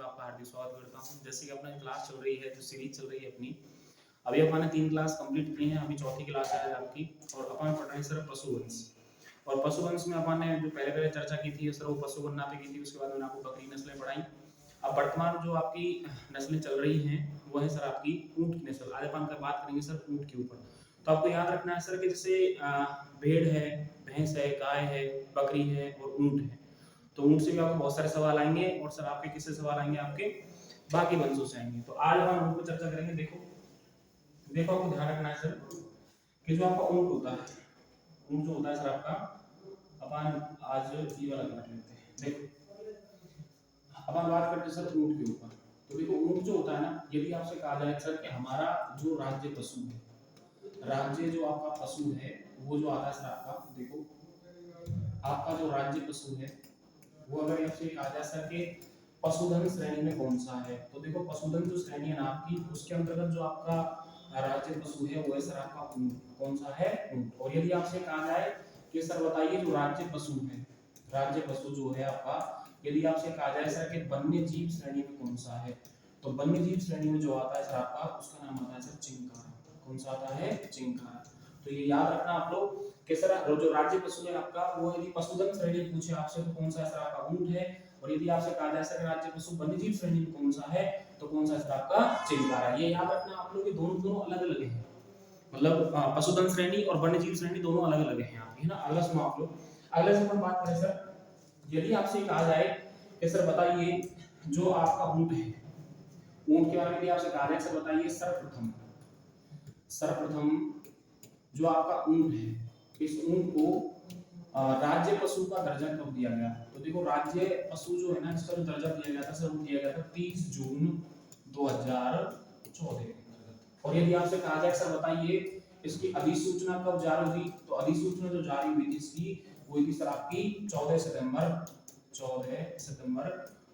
आपका हार्दिक स्वागत करता हूँ। जैसे कि अपना क्लास चल रही है, जो सीरीज चल रही है अपनी, अभी अपन ने 3 क्लास कंप्लीट की हैं, अभी चौथी क्लास है आपकी और अपन पढ़ रहे हैं सर पशुवंश। और पशुवंश में अपन ने जो पहले चर्चा की थी सर वो पशु गणना पे की थी, उसके बाद मैंने आपको बकरी नस्लें पढ़ाई। अब वर्तमान जो आपकी नस्लें चल रही हैं वो है सर आपकी ऊँट की नस्ल। आज अपन का बात करेंगे सर ऊँट के ऊपर। तो आपको याद रखना है सर कि जैसे भेड़ है, भैंस है, गाय है, बकरी है और ऊँट है। तो ऊँट से भी आपको बहुत सारे सवाल आएंगे और सर आपके किससे सवाल आएंगे, आपके बाकी वंशों से आएंगे। तो आज हम ऊँट पर चर्चा करेंगे। देखो आपको ध्यान रखना है सर कि जो आपका ऊँट होता है, ऊँट जो होता है सर आपका, अपन आज ये वाला कर लेते हैं। देखो अपन बात करते हैं सर ऊँट के ऊपर। तो देखो ऊँट जो होता है ना, यदि आपसे कहा जाए सर कि हमारा जो राज्य पशु है, राज्य जो आपका पशु है वो जो आता है सर आपका, देखो आपका जो राज्य पशु है वो अगर आपसे कहा जाए सर कि पशुधन श्रेणी में कौन सा है, तो देखो पशुधन जो श्रेणी है ना आपकी, उसके अंतर्गत जो आपका राज्य पशु है वो है सर आपका ऊँट। कौन सा है? ऊँट। और यदि आपसे कहा जाए कि सर बताइए जो राज्य पशु है, राज्य पशु जो है आपका, यदि आपसे कहा जाए सर कि वन्य जीव श्रेणी में कौन सा है, तो वन्य जीव श्रेणी में जो आता है सर आपका, उसका नाम आता है सर चिंकार। कौन सा आता है? चिंकार। तो ये याद रखना आप लोग कि सर जो राज्य पशु है आपका, वो यदि पशुधन श्रेणी पूछे आपसे तो कौन सा है सर आपका? ऊँट है। और यदि आपसे कहा जाए सर राज्य पशु वन्यजीव श्रेणी में कौन सा है, तो कौन सा सर आपका? चिंकार है। ये याद रखना आप लोग, दोनों अलग अलग हैं, मतलब पशुधन श्रेणी और वन्यजीव श्रेणी दोनों अलग अलग हैं आपकी, है ना। अगला सुनो आप लोग। अगले से हम बात करें सर, यदि आपसे कहा जाए कि सर बताइए जो आपका ऊँट है, ऊँट के बारे में यदि आपसे कहा जाए सर बताइए सर्वप्रथम जो आपका ऊँट है, इस ऊँट को राज्य पशु का दर्जा कब दिया गया? तो देखो राज्य पशु जो है ना, इसका जो दर्जा दिया गया था सर, वो दिया गया था 30 जून 2014 के अंतर्गत। और यदि आपसे कहा जाए सर बताइए इसकी अधिसूचना कब जारी हुई, तो अधिसूचना जो जारी हुई थी इसकी, वो थी सर आपकी 14 सितंबर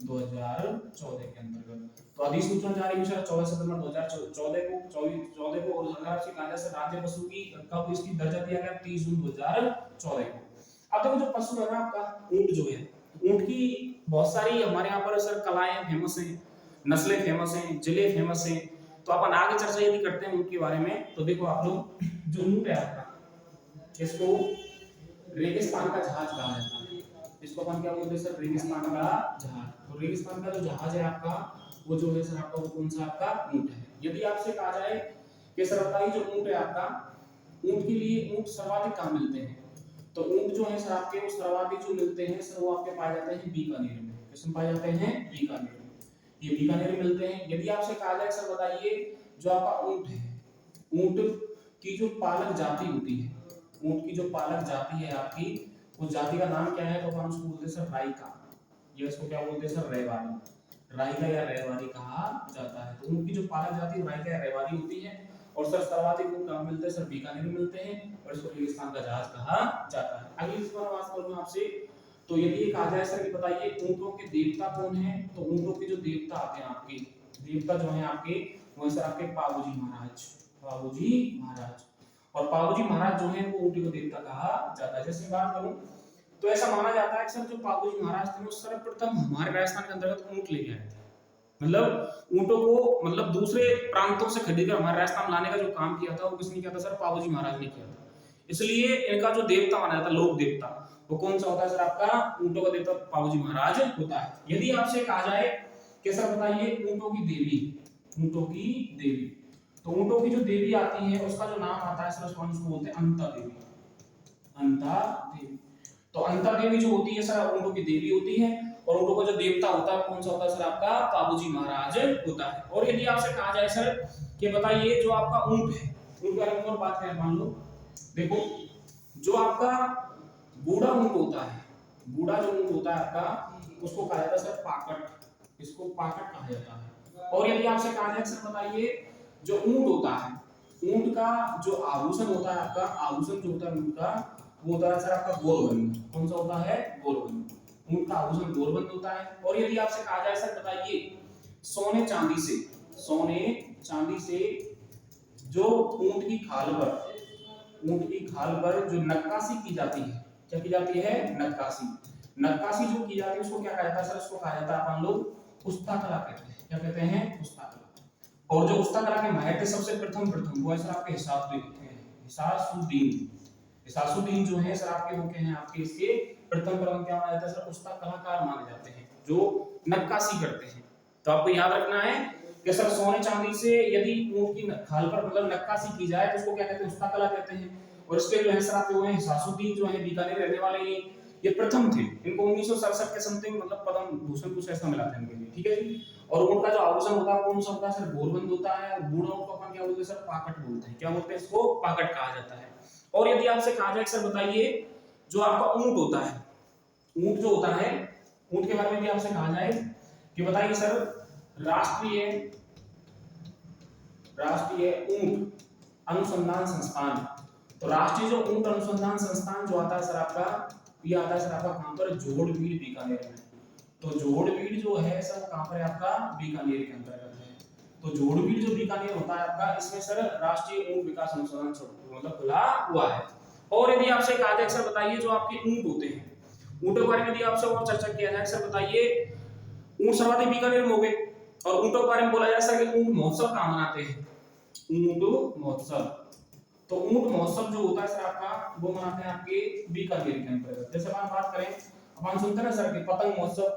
2014 के अंतर्गत। तो अधिसूचना जारी हुई सर 14 सितंबर 2014 को। और अगर आपसे कहा जाए सर राज्य पशु की कब इसकी दर्जा दिया गया, 30 जून 2014 को। अब देखो जो पशु है ना आपका, ऊँट जो है, ऊँट की बहुत सारी हमारे यहाँ पर सर कलाएं फेमस हैं, नस्लें फेमस हैं, जिले फेमस हैं। तो अपन आगे चर्चा यदि करते हैं ऊँट के बारे में, तो देखो आप लोग जो ऊँट है आपका, इसको रेगिस्तान का जहाज कहा जाता है। इसको अपन क्या बोलते हैं सर? रेगिस्तान का जहाज। तो रेगिस्तान का जो जहाज है आपका, वो जो है सर आपका, वो कौन सा आपका? ऊँट है। यदि आपसे कहा जाए कि सर बताइए जो ऊँट है आपका, ऊँट के लिए ऊँट सर्वाधिक कहाँ मिलते हैं, तो ऊँट जो है सर आपके वो सर्वाधिक जो मिलते हैं सर, वो आपके पाए जाते हैं बीकानेर में। किसमें पाए जाते हैं? बीकानेर में। ये बीकानेर में मिलते हैं। यदि आपसे कहा जाए सर बताइए जो आपका ऊँट है, ऊँट की जो पालक जाति होती है, ऊँट की जो पालक जाति है आपकी, उस जाति का नाम क्या है, तो हम उसको बोलते हैं सर राइका। ये इसको क्या बोलते हैं सर? रहवारी। राइका या रहवारी कहा जाता है। तो ऊँट की जो पालक जाति राइका या रहवारी होती है। और सर सर्वाधिक ऊँट कहाँ मिलते हैं सर? बीकानेर में मिलते हैं। और इसको रेगिस्तान का जहाज कहा जाता है। अगली इस पर बात करूँ आपसे, तो यदि ये कहा जाए सर कि बताइए ऊँटों के देवता कौन है, तो ऊँटों के जो देवता आते हैं आपके, देवता जो है आपके, वो सर आपके पाबूजी महाराज। पाबूजी महाराज। और पाबूजी महाराज जो है वो ऊँटों के देवता कहा जाता है। जैसे बात करूं तो ऐसा माना जाता है कि सर जो पाबूजी महाराज थे वो सर्वप्रथम हमारे राजस्थान के अंतर्गत ऊँट लेके आए थे। मतलब ऊँटों को, मतलब दूसरे प्रांतों से खरीदकर हमारे राजस्थान लाने का जो काम किया था वो किसने किया था सर? पाबूजी महाराज ने किया था। इसलिए इनका जो देवता माना जाता है, लोक देवता, वो कौन सा होता है सर? आपका ऊँटों का देवता पाबूजी महाराज होता है। यदि आपसे कहा जाए कि सर बताइए ऊँटों की देवी, ऊँटों की देवी, तो ऊँटों की जो देवी आती है उसका जो नाम आता है सर, उसको बोलते हैं अंता देवी। अंता देवी। तो अंता देवी जो होती है सर, ऊँटों की देवी होती है। और ऊँटों का जो देवता होता है कौन सा होता है सर? आपका पाबूजी महाराज होता है। और यदि आपसे कहा जाए सर कि बताइए जो आपका ऊँट है, ऊँट के बारे में और बात करें, मान लो देखो जो आपका बूढ़ा ऊँट होता है, बूढ़ा जो ऊँट होता है आपका, उसको कहा जाता है सर पाकट। इसको पाकट कहा जाता है। और यदि आपसे कहा जाए सर बताइए जो ऊँट होता है, ऊँट का जो आभूषण होता है आपका, आभूषण जो होता है ऊँट का, वो होता है सर आपका गोलबंद। कौन सा होता है? गोलबंद। ऊँट का आभूषण गोलबंद होता है। और यदि आपसे कहा जाए सर बताइए सोने चांदी से, सोने चांदी से जो ऊँट की खाल पर, ऊँट की खाल पर जो नक्काशी की जाती है, क्या की जाती है? नक्काशी। नक्काशी जो की जाती है उसको क्या कहा जाता है सर? उसको कहा जाता है अपन लोग उस्ता कला कहते हैं। क्या कहते हैं? उस्ता कला। और जो उस्ता कला के माहिर थे सबसे प्रथम वो है सर आपके हिसासुद्दीन जो है सर आपके वो क्या है आपके इसके प्रथम क्या माना जाता है सर? उस्ता कलाकार माने जाते हैं जो नक्काशी करते हैं। तो आपको याद रखना है कि सर सोने चांदी से यदि ऊंट की खाल पर मतलब नक्काशी की जाए तो उसको क्या कहते हैं? उस्ता कला कहते हैं। और इसके जो है सर आपके वो है हिसासुद्दीन जो है बीकानेर रहने वाले ये प्रथम थे। इनको 1967 के समथिंग मतलब पद्म भूषण कुछ ऐसा मिला था इनके लिए, ठीक है जी। और उनका जो आभूषण होता है कौन सा होता है सर? गोरबंद होता है। और बूढ़ा ऊंट को अपन क्या बोलते हैं सर? पाकट बोलते हैं। क्या बोलते हैं इसको? पाकट कहा जाता है। और यदि आपसे कहा जाए सर बताइए जो आपका ऊंट होता है, ऊंट जो होता है, ऊंट के बारे में भी आपसे कहा जाए कि बताइए सर राष्ट्रीय ऊंट अनुसंधान संस्थान। तो राष्ट्रीय जो ऊंट अनुसंधान संस्थान जो आता है सर आपका, ये आता है सर आपका कहां पर? जोड़बीड़ बीकानेर में। तो जोड़बीड़ जो है सर कहां पर है आपका? बीकानेर के अंतर्गत है। तो जोड़बीड़ जो बीकानेर होता है आपका, इसमें सर राष्ट्रीय ऊंट विकास अनुसंधान मतलब खुला हुआ है। और यदि आपसे कहा जाए सर बताइए जो आपके ऊंट होते हैं, ऊंटों के बारे में यदि आपसे और चर्चा किया जाए सर बताइए ऊंट सर्वाधिक बीकानेर में हो गए। और ऊंटों के बारे में बोला जाए सर कि ऊंट महोत्सव कहां मनाते हैं? ऊंट महोत्सव। तो ऊंट महोत्सव जो होता है सर आपका वो मनाते हैं आपके बीकानेर के अंतर्गत। जैसे अपन बात करें, अपन सुनते हैं ना सर कि पतंग महोत्सव,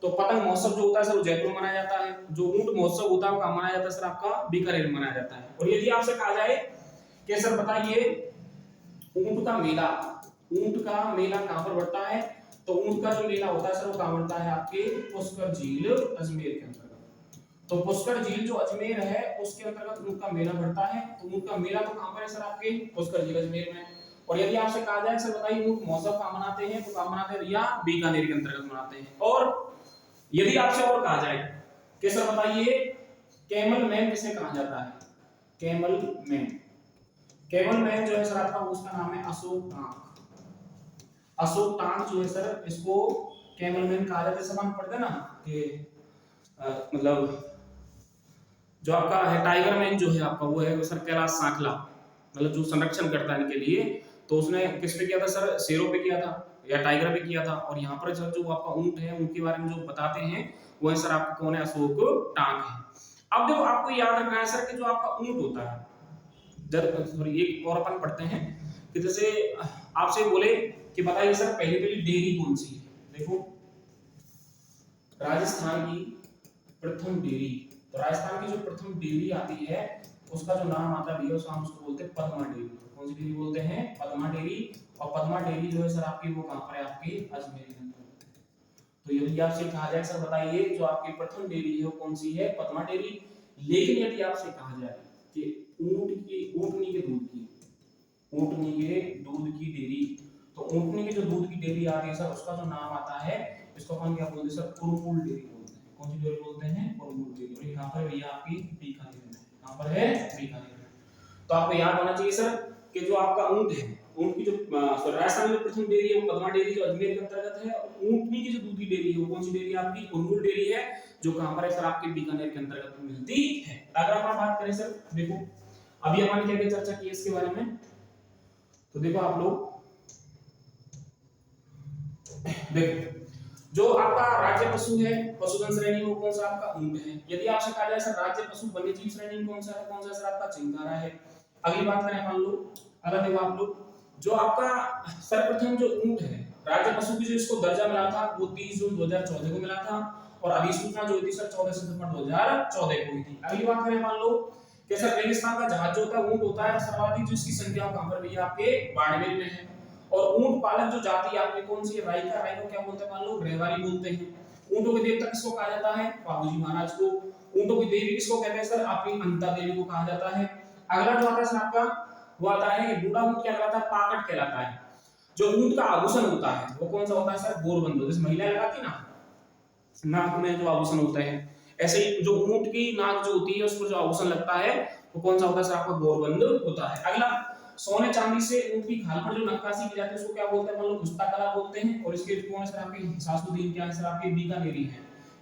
तो पतंग महोत्सव जो होता है सर वो जयपुर में मनाया जाता है। जो ऊंट महोत्सव होता है वो कहां मनाया जाता है सर? आपका बीकानेर में मनाया जाता है। और यदि आपसे कहा जाए कि सर बताइए ऊंट का मेला कहां पर बढ़ता है? तो ऊंट का जो मेला होता है सर वो कहां बढ़ता है? आपके पुष्कर झील अजमेर के अंतर्गत। तो पुष्कर झील जो अजमेर है उसके अंतर्गत ऊंट का मेला बढ़ता है। तो ऊंट का मेला तो कहां पर है सर? आपके पुष्कर झील अजमेर में। और यदि आपसे कहा जाए सर बताइए ऊंट महोत्सव कहां मनाते हैं? तो कहां मनाते हैं भैया? बीकानेर के अंतर्गत मनाते हैं। और यदि आपसे और कहा जाए कि सर बताइए कैमल मैन किसे कहा जाता है? कैमल मैन जो है सर आपका उसका नाम है अशोक टांक जो है सर इसको कैमल मैन कहा जाता है। सब हम पढ़ते हैं ना कि मतलब जो आपका है टाइगर मैन जो है आपका वो है सर कैलाश सांखला, मतलब जो संरक्षण करता है इनके लिए। तो उसने किस पे किया था सर? शेरों पे किया था या टाइगर पे किया था। और यहाँ पर सर जो आपका ऊंट है उनके बारे में जो बताते हैं वो है सर आपका कौन है? अशोक टांक है। अब देखो आपको याद रखना है सर कि जो आपका ऊंट होता है, जब सॉरी एक और अपन पढ़ते हैं कि जैसे आपसे बोले कि बताइए सर पहली डेयरी कौन सी है? देखो राजस्थान की प्रथम डेयरी, तो राजस्थान की जो प्रथम डेयरी आती है उसका जो नाम आता है भैया उसको बोलते हैं पद्मा डेयरी। कौन सी डेयरी बोलते हैं? पद्मा डेयरी। और पद्मा डेयरी जो है सर आपकी वो कहां पर है? आपकी अजमेर के अंदर। तो यदि आपसे कहा जाए सर बताइए जो आपकी प्रथम डेयरी है वो कौन सी है? पद्मा डेयरी। लेकिन यदि आपसे कहा जाए कि ऊंटनी के दूध की डेयरी, तो ऊंटनी के जो दूध की डेयरी आ रही है सर उसका जो नाम आता है इसको अपन क्या बोलते हैं सर? कुरमुल डेयरी बोलते हैं। कौन सी डेयरी बोलते हैं? कुरमुल डेयरी। और ये कहां पर है भैया? आपकी बीकानेर में। कहां पर है? बीकानेर में। तो आपको याद होना चाहिए सर कि जो आपका ऊंट है, ऊंट की जो राजस्थान में प्रथम डेयरी है वो पद्मा डेयरी जो अजमेर के अंतर्गत है। और ऊंटनी की जो दूध की डेयरी है वो कौन सी डेयरी है? आपकी कुरमुल डेयरी है जो कहां पर है सर? आपके बीकानेर के अंतर्गत मिलती है। अगर आप बात करें सर देखो अभी अपन क्या क्या चर्चा की इसके बारे में, तो देखो आप लोग देखो जो आपका राज्य पशु है पशुधन श्रेणी में कौन सा? आपका ऊंट है। यदि आपसे कहा जाए सर राज्य पशु वन्यजीव श्रेणी में कौन सा है? कौन सा सर? आपका चिंकारा है। अगली बात करें मान लो, अगर देखो आप लोग जो आपका सर्वप्रथम जो ऊंट है राज्य पशु की जो इसको दर्जा मिला था वो 30 जून 2014 को मिला था। और अधिसूचना जो हुई थी सर 14 सितंबर 2014 को हुई थी। अगली बात करें मान लो कि सर रेगिस्तान का जहाज जो होता है ऊंट होता है, सर्वाधिक जो इसकी संख्या कहां पर भैया? आपके बाड़मेर में है। और ऊंट पालक जो जाति आपकी कौन सी है? राई को क्या बोलते हैं? मान लो रहवारी बोलते हैं। ऊंटों के देवता किसको कहा जाता है? बाबूजी महाराज को। ऊंटों की देवी किसको कहते हैं सर? आपकी अंता देवी को कहा जाता है। अगला जो आता है सर आपका वो आता है कि बूढ़ा ऊंट क्या कहलाता है? पाकट कहलाता है। जो ऊंट का आभूषण होता है वो कौन सा होता है सर? गोरबंद। जैसे महिलाएं लगाती ना नाक में जो आभूषण होता है, ऐसे ही जो ऊंट की नाक जो होती है उस पर जो आभूषण लगता है वो कौन सा होता है सर? आपका गोरबंद होता है। अगला सोने चांदी से ऊंट की खाल पर जो नक्काशी की जाती है उसको क्या बोलते हैं? मान लो पुस्ता कला बोलते हैं। और इसके कौन है सर? आपके हिसासुद्दीन क्या है सर? आपके बीकानेरी है।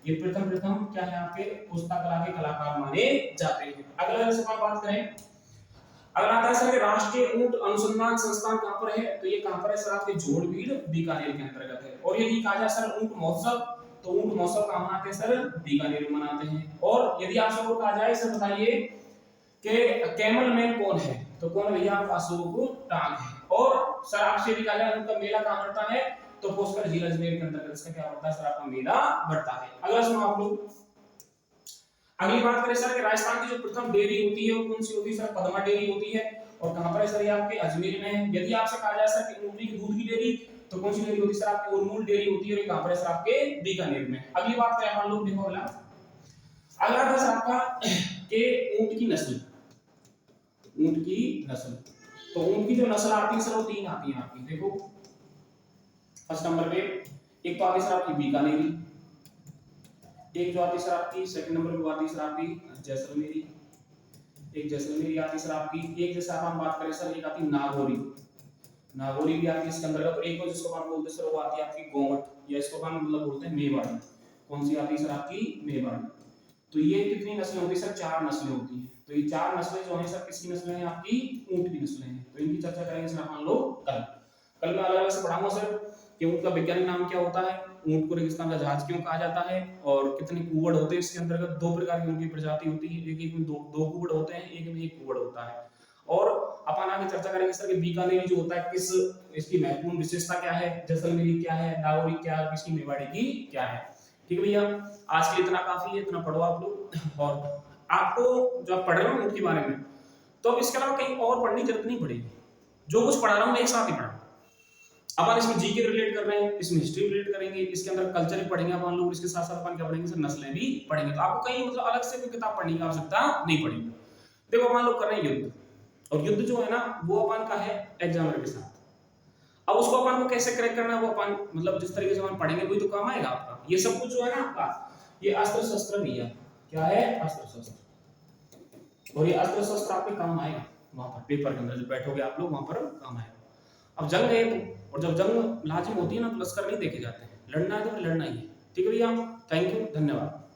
ये प्रथम क्या है? आपके पुस्ता कला के कलाकार माने जाते हैं। अगला जैसे बात करें, अगर आता है सर कि राष्ट्रीय ऊंट अनुसंधान संस्थान कहां पर है? तो ये कहां पर है सर? आपके जोड़बीड़ बीकानेर के अंतर्गत है। और यदि कहा जाए सर ऊंट महोत्सव, तो ऊंट महोत्सव कहाँ मनाते हैं सर? बीकानेर में मनाते हैं। और यदि आपसे कहा जाए सर बताइए कि कैमल मैन कौन है, तो कौन भैया? अशोक टांग है। और सर आपसे भी कहा जाए उनका मेला कहाँ बढ़ता है? तो पुष्कर झील अजमेर के अंतर्गत इसका क्या बढ़ता है सर? आपका मेला बढ़ता है। अगला सुनो आप लोग, अगली बात करें सर कि राजस्थान की जो प्रथम डेयरी होती है वो कौन सी होती है सर? पद्मा डेयरी होती है। और कहां पर है सर? ये आपके अजमेर में है। यदि आपसे कहा जाए सर कि ऊँटनी की दूध की डेयरी, तो कौन सी डेयरी होती है सर? आपकी उर्मूल डेयरी होती है। और ये कहां पर है सर? आपके बीकानेर में। अगली बात करें मान लो, देखो अगला था सर आपका के ऊंट की नस्ल, ऊंट की नस्ल। तो ऊंट की जो नस्ल आती है सर वो 3 आती है आपकी। देखो फर्स्ट नंबर पे एक तो आती सर आपकी बीकानेरी, एक जो आती सर आपकी सेकंड नंबर पे आती सर आपकी जैसलमेरी, एक जैसलमेरी आती सर आपकी, एक जैसे हम बात करें सर एक आती नागौरी, नागौरी भी आती है इसके अंतर्गत। एक और जिसको हम बोलते हैं सर वो आती है आपकी गोवट, या इसको हम मतलब बोलते हैं मेवाड़ी। कौन सी आती है सर? आपकी मेवाड़ी। तो ये कितनी नस्लें होती है सर? 4 नस्लें होती हैं। तो ये 4 नस्लें जो है सर किसकी नस्लें हैं? आपकी ऊंट की नस्लें हैं। तो इनकी चर्चा करेंगे सर हम लोग कल। कल मैं अलग-अलग से पढ़ाऊंगा सर कि ऊंट का वैज्ञानिक नाम क्या होता है, ऊंट को रेगिस्तान का जहाज क्यों कहा जाता है, और कितने कुवड़ होते हैं इसके अंतर्गत। 2 प्रकार की ऊंट की प्रजाति होती है, एक में दो कुवड़ होते हैं, एक में एक कुवड़ होता है। और अपन आगे चर्चा करेंगे सर कि बीकानेरी जो होता है किस इसकी महत्वपूर्ण विशेषता क्या है, जैसलमेरी क्या है, नागौरी क्या है, इसकी मेवाड़ी की क्या है। ठीक है भैया, आज के इतना काफी है, इतना पढ़ो आप लोग। और आपको जो आप पढ़ रहे हो ऊंट के बारे में, तो अब इसके अलावा कहीं और पढ़ने की जरूरत नहीं पड़ेगी। जो कुछ पढ़ा रहा हूँ एक साथ ही पढ़ा। अपन इसमें जीके रिलेट कर रहे हैं, इसमें हिस्ट्री रिलेट करेंगे, इसके अंदर कल्चर भी पढ़ेंगे अपन लोग, इसके साथ साथ अपन क्या पढ़ेंगे सर? नस्लें भी पढ़ेंगे। तो आपको कहीं मतलब अलग से कोई किताब पढ़ने की आवश्यकता नहीं पड़ेगी। देखो अपन लोग कर रहे हैं युद्ध, और युद्ध जो है ना वो अपन का है एग्जामिनर के साथ। अब उसको अपन को कैसे क्रैक करना है वो अपन मतलब जिस तरीके से अपन पढ़ेंगे वही तो काम आएगा आपका। ये सब कुछ जो है ना आपका, ये अस्त्र शस्त्र भी है। क्या है? अस्त्र शस्त्र। और ये अस्त्र शस्त्र आपके काम आएगा वहां पर पेपर के अंदर जब बैठोगे आप लोग, वहां पर काम आएगा। अब जंग है तो, और जब जंग लाजिम होती है ना तो लश्कर नहीं देखे जाते हैं, लड़ना है तो फिर लड़ना ही है। ठीक है भैया, थैंक यू, धन्यवाद।